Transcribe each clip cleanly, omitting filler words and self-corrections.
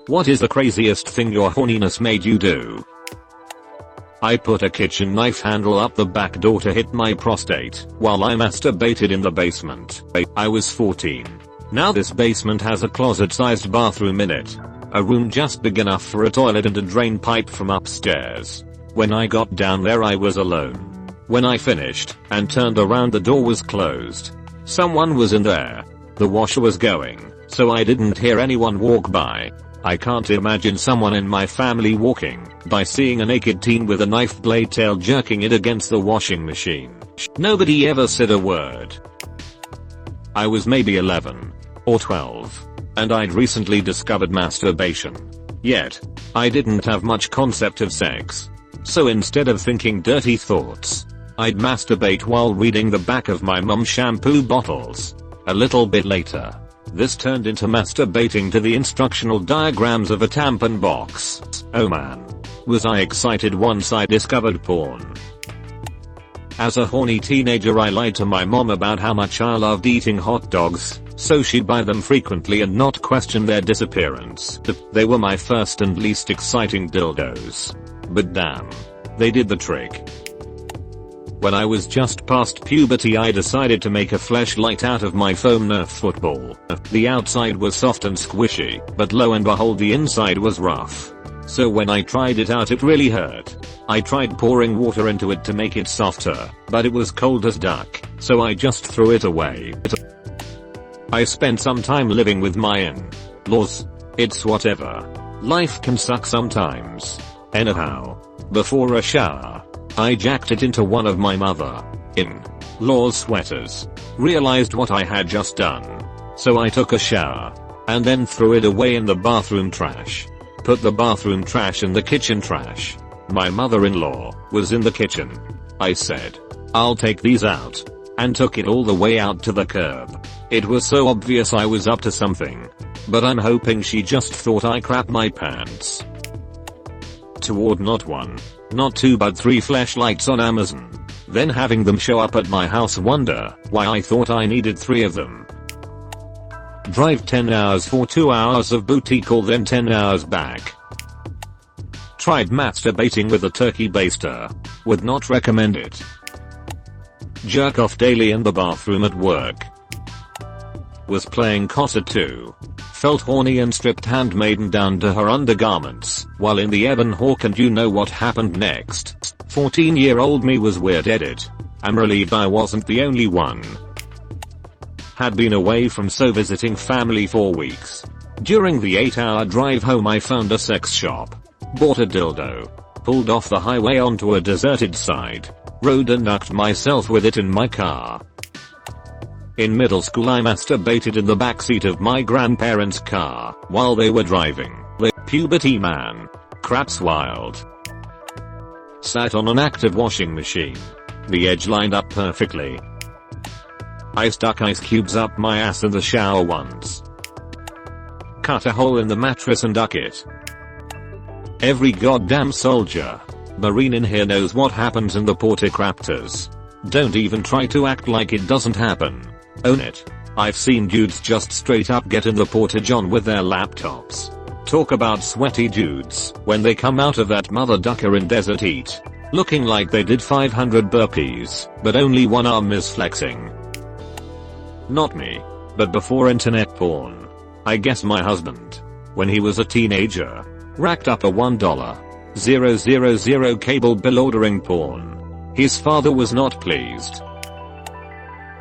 What is the craziest thing your horniness made you do? I put a kitchen knife handle up the back door to hit my prostate while I masturbated in the basement. I was 14. Now this basement has a closet-sized bathroom in it. A room just big enough for a toilet and a drain pipe from upstairs. When I got down there I was alone. When I finished and turned around the door was closed. Someone was in there. The washer was going, so I didn't hear anyone walk by. I can't imagine someone in my family walking by seeing a naked teen with a knife blade tail jerking it against the washing machine. Nobody ever said a word. I was maybe 11 or 12, and I'd recently discovered masturbation. Yet, I didn't have much concept of sex. So instead of thinking dirty thoughts, I'd masturbate while reading the back of my mum's shampoo bottles. A little bit later, this turned into masturbating to the instructional diagrams of a tampon box. Oh man. Was I excited once I discovered porn. As a horny teenager I lied to my mom about how much I loved eating hot dogs, so she'd buy them frequently and not question their disappearance. They were my first and least exciting dildos. But damn, they did the trick. When I was just past puberty I decided to make a fleshlight out of my foam Nerf football. The outside was soft and squishy, but lo and behold the inside was rough. So when I tried it out it really hurt. I tried pouring water into it to make it softer, but it was cold as duck, so I just threw it away. I spent some time living with my in-laws. It's whatever. Life can suck sometimes. Anyhow, before a shower, I jacked it into one of my mother-in-law's sweaters. Realized what I had just done. So I took a shower. And then threw it away in the bathroom trash. Put the bathroom trash in the kitchen trash. My mother-in-law was in the kitchen. I said, "I'll take these out." And took it all the way out to the curb. It was so obvious I was up to something. But I'm hoping she just thought I crapped my pants. Toward not one, not two but 3 fleshlights on Amazon. Then having them show up at my house wonder why I thought I needed 3 of them. Drive 10 hours for 2 hours of booty call then 10 hours back. Tried masturbating with a turkey baster. Would not recommend it. Jerk off daily in the bathroom at work. Was playing Cotter 2. Felt horny and stripped handmaiden down to her undergarments while in the Ebon Hawk and you know what happened next. 14-year-old me was weirded. I'm relieved I wasn't the only one. Had been away from visiting family for weeks. During the 8-hour drive home I found a sex shop. Bought a dildo. Pulled off the highway onto a deserted side road and knocked myself with it in my car. In middle school I masturbated in the backseat of my grandparents' car while they were driving. The puberty man. Crap's wild. Sat on an active washing machine. The edge lined up perfectly. I stuck ice cubes up my ass in the shower once. Cut a hole in the mattress and duck it. Every goddamn soldier, Marine in here knows what happens in the Porticraptors. Don't even try to act like it doesn't happen. Own it. I've seen dudes just straight up get in the Porta-John with their laptops. Talk about sweaty dudes when they come out of that mother ducker in desert heat. Looking like they did 500 burpees, but only one arm is flexing. Not me. But before internet porn. I guess my husband, when he was a teenager, racked up a $1,000 cable bill ordering porn. His father was not pleased.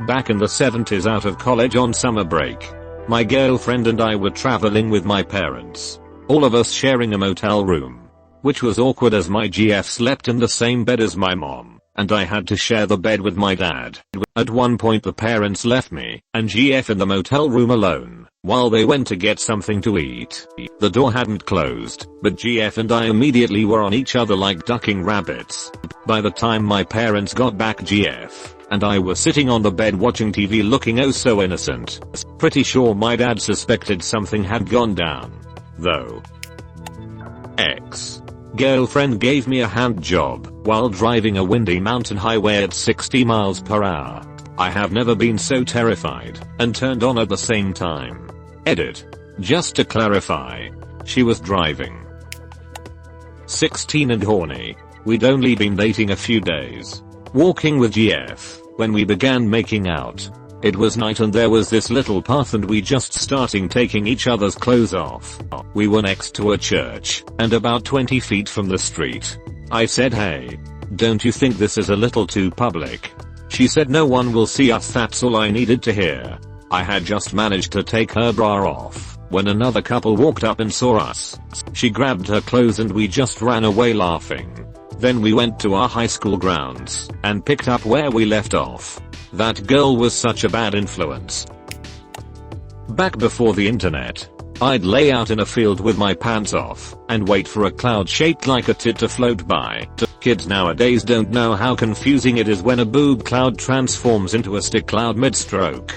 Back in the 70s out of college on summer break, my girlfriend and I were traveling with my parents. All of us sharing a motel room. Which was awkward as my GF slept in the same bed as my mom, and I had to share the bed with my dad. At one point the parents left me and GF in the motel room alone while they went to get something to eat. The door hadn't closed, but GF and I immediately were on each other like ducking rabbits. By the time my parents got back GF and I were sitting on the bed watching TV looking oh so innocent. Pretty sure my dad suspected something had gone down. Though. Ex-girlfriend gave me a hand job while driving a windy mountain highway at 60 miles per hour. I have never been so terrified and turned on at the same time. Edit. Just to clarify, she was driving. 16 and horny. We'd only been dating a few days. Walking with GF when we began making out. It was night and there was this little path and we just starting taking each other's clothes off. We were next to a church and about 20 feet from the street. I said, hey, don't you think this is a little too public? She said, no one will see us. That's all I needed to hear. I had just managed to take her bra off when another couple walked up and saw us. She grabbed her clothes and we just ran away laughing. Then we went to our high school grounds and picked up where we left off. That girl was such a bad influence. Back before the internet, I'd lay out in a field with my pants off and wait for a cloud shaped like a tit to float by. Kids nowadays don't know how confusing it is when a boob cloud transforms into a stick cloud mid-stroke.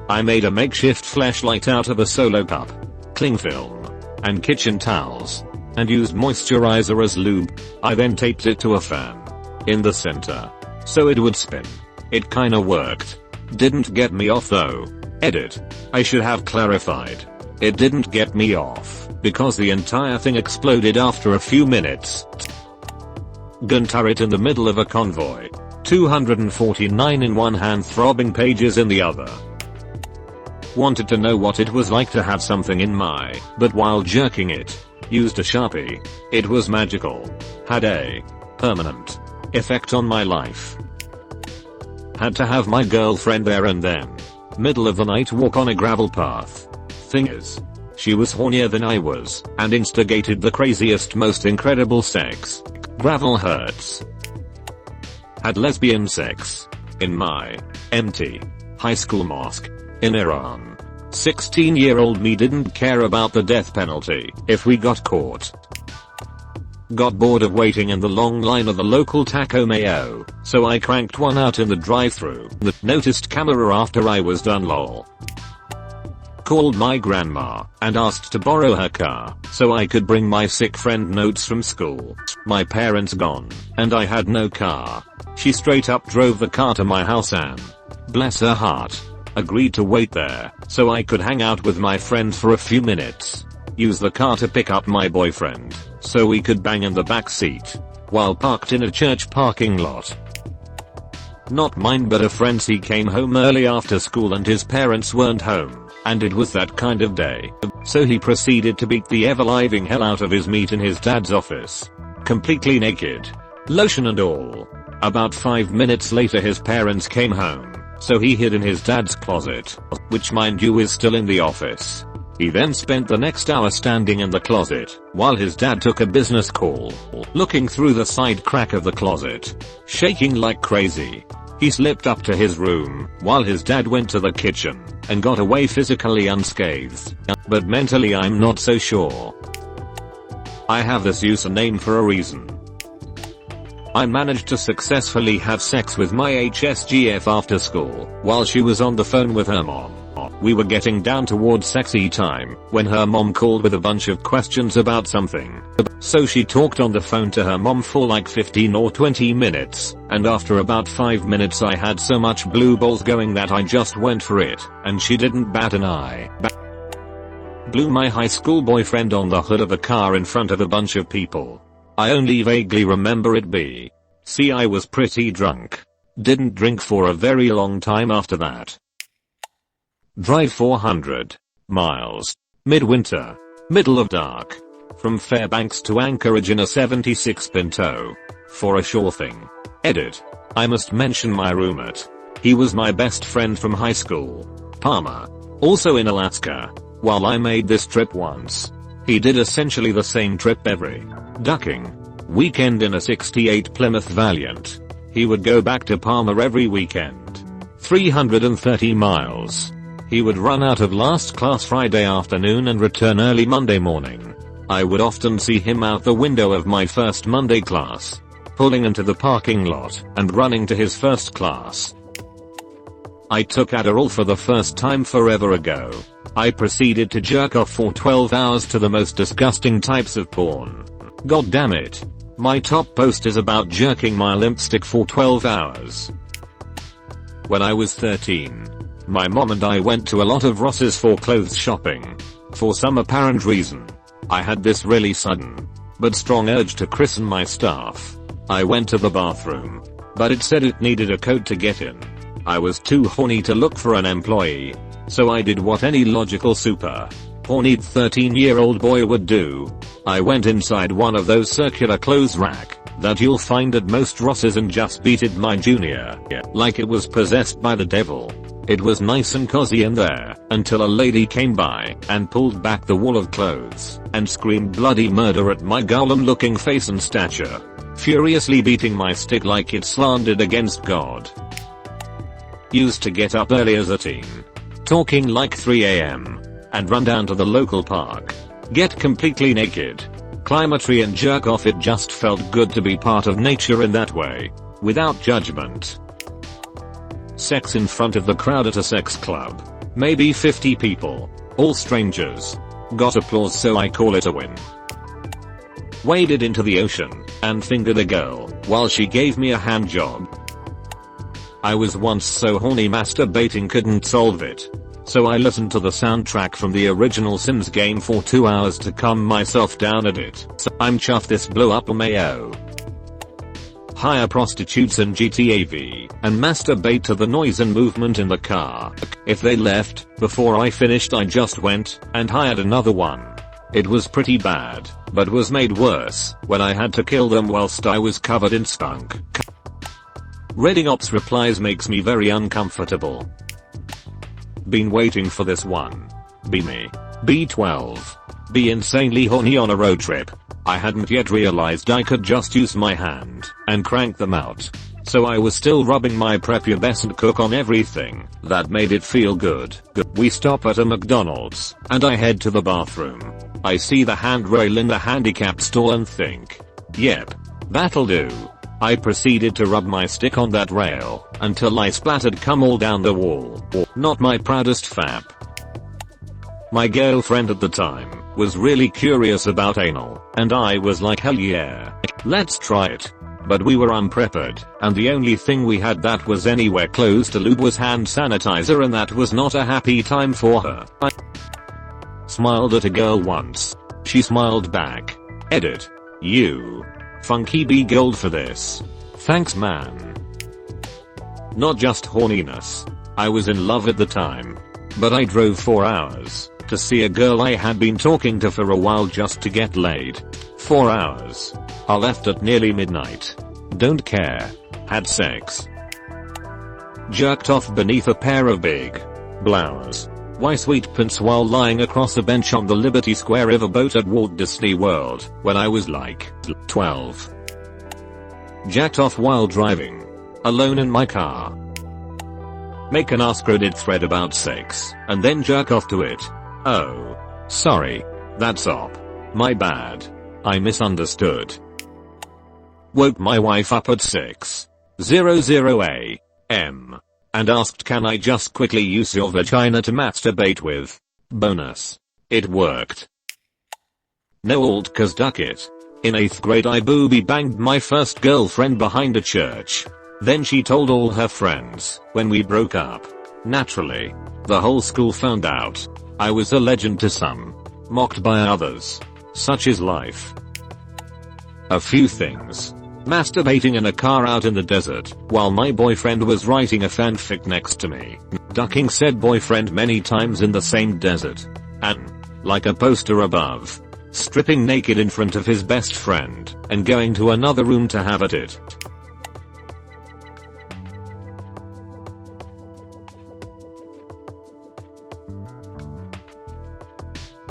I made a makeshift fleshlight out of a solo cup, cling film, and kitchen towels, and used moisturizer as lube. I then taped it to a fan in the center so it would spin. It kinda worked. Didn't get me off though. Edit. I should have clarified. It didn't get me off because the entire thing exploded after a few minutes. Gun turret in the middle of a convoy. 249 in one hand, throbbing pages in the other. Wanted to know what it was like to have something in my butt while jerking it. Used a Sharpie. It was magical. Had a permanent effect on my life. Had to have my girlfriend there and then. Middle of the night walk on a gravel path. Thing is, she was hornier than I was and instigated the craziest, most incredible sex. Gravel hurts. Had lesbian sex in my empty high school mosque in Iran. 16-year-old me didn't care about the death penalty if we got caught. Got bored of waiting in the long line of the local taco mayo, so I cranked one out in the drive-thru. Noticed camera after I was done, lol. Called my grandma and asked to borrow her car so I could bring my sick friend notes from school. My parents gone and I had no car. She straight up drove the car to my house and, bless her heart, agreed to wait there so I could hang out with my friend for a few minutes. Use the car to pick up my boyfriend so we could bang in the back seat while parked in a church parking lot. Not mine but a friend's. He came home early after school and his parents weren't home, and it was that kind of day. So he proceeded to beat the ever-living hell out of his meat in his dad's office. Completely naked. Lotion and all. About 5 minutes later his parents came home, so he hid in his dad's closet, which mind you is still in the office. He then spent the next hour standing in the closet while his dad took a business call, looking through the side crack of the closet, shaking like crazy. He slipped up to his room while his dad went to the kitchen and got away physically unscathed, but mentally I'm not so sure. I have this username for a reason. I managed to successfully have sex with my HSGF after school while she was on the phone with her mom. We were getting down towards sexy time when her mom called with a bunch of questions about something. So she talked on the phone to her mom for like 15 or 20 minutes, and after about 5 minutes I had so much blue balls going that I just went for it, and she didn't bat an eye. Blew my high school boyfriend on the hood of a car in front of a bunch of people. I only vaguely remember it be. See, I was pretty drunk. Didn't drink for a very long time after that. Drive 400 miles. Midwinter. Middle of dark. From Fairbanks to Anchorage in a 76 Pinto. For a sure thing. Edit. I must mention my roommate. He was my best friend from high school. Palmer. Also in Alaska. While I made this trip once, he did essentially the same trip every ducking weekend in a 68 Plymouth Valiant. He would go back to Palmer every weekend. 330 miles. He would run out of last class Friday afternoon and return early Monday morning. I would often see him out the window of my first Monday class, pulling into the parking lot and running to his first class. I took Adderall for the first time forever ago. I proceeded to jerk off for 12 hours to the most disgusting types of porn. God damn it. My top post is about jerking my limp stick for 12 hours. When I was 13, my mom and I went to a lot of Ross's for clothes shopping. For some apparent reason, I had this really sudden but strong urge to christen my stuff. I went to the bathroom, but it said it needed a code to get in. I was too horny to look for an employee, so I did what any logical super horny 13-year-old boy would do. I went inside one of those circular clothes rack that you'll find at most Ross's and just beated my junior like it was possessed by the devil. It was nice and cozy in there until a lady came by and pulled back the wall of clothes and screamed bloody murder at my golem looking face and stature, furiously beating my stick like it slandered against God. Used to get up early as a teen, talking like 3 AM, and run down to the local park, get completely naked, climb a tree and jerk off. It just felt good to be part of nature in that way, without judgment. Sex in front of the crowd at a sex club. Maybe 50 people, all strangers. Got applause, so I call it a win. Waded into the ocean and fingered a girl while she gave me a hand job. I was once so horny masturbating couldn't solve it, so I listened to the soundtrack from the original Sims game for 2 hours to calm myself down at it. So I'm chuffed this blew up a mayo. Hire prostitutes in GTA V and masturbate to the noise and movement in the car. If they left before I finished, I just went and hired another one. It was pretty bad, but was made worse when I had to kill them whilst I was covered in skunk. Reading ops replies makes me very uncomfortable. Been waiting for this one. Be me. B12. Be insanely horny on a road trip. I hadn't yet realized I could just use my hand and crank them out. So I was still rubbing my prepubescent cook on everything that made it feel good. We stop at a McDonald's and I head to the bathroom. I see the handrail in the handicapped stall and think, yep, that'll do. I proceeded to rub my stick on that rail until I splattered cum all down the wall. Not my proudest fap. My girlfriend at the time was really curious about anal, and I was like, hell yeah, let's try it. But we were unprepared, and the only thing we had that was anywhere close to lube was hand sanitizer, and that was not a happy time for her. I smiled at a girl once. She smiled back. Edit. You. Funky B gold for this. Thanks man. Not just horniness. I was in love at the time. But I drove 4 hours to see a girl I had been talking to for a while just to get laid. 4 hours. I left at nearly midnight. Don't care. Had sex. Jerked off beneath a pair of big blouse. Why sweet pants while lying across a bench on the Liberty Square riverboat at Walt Disney World when I was like 12. Jacked off while driving. Alone in my car. Make an AskReddit thread about sex and then jerk off to it. Oh. Sorry. That's op. My bad. I misunderstood. Woke my wife up at 6:00 AM and asked, can I just quickly use your vagina to masturbate with? Bonus. It worked. No alt cause duck it. In 8th grade I booby banged my first girlfriend behind a church. Then she told all her friends when we broke up. Naturally, the whole school found out. I was a legend to some, mocked by others. Such is life. A few things. Masturbating in a car out in the desert while my boyfriend was writing a fanfic next to me. Ducking said boyfriend many times in the same desert. And, like a poster above, stripping naked in front of his best friend and going to another room to have at it.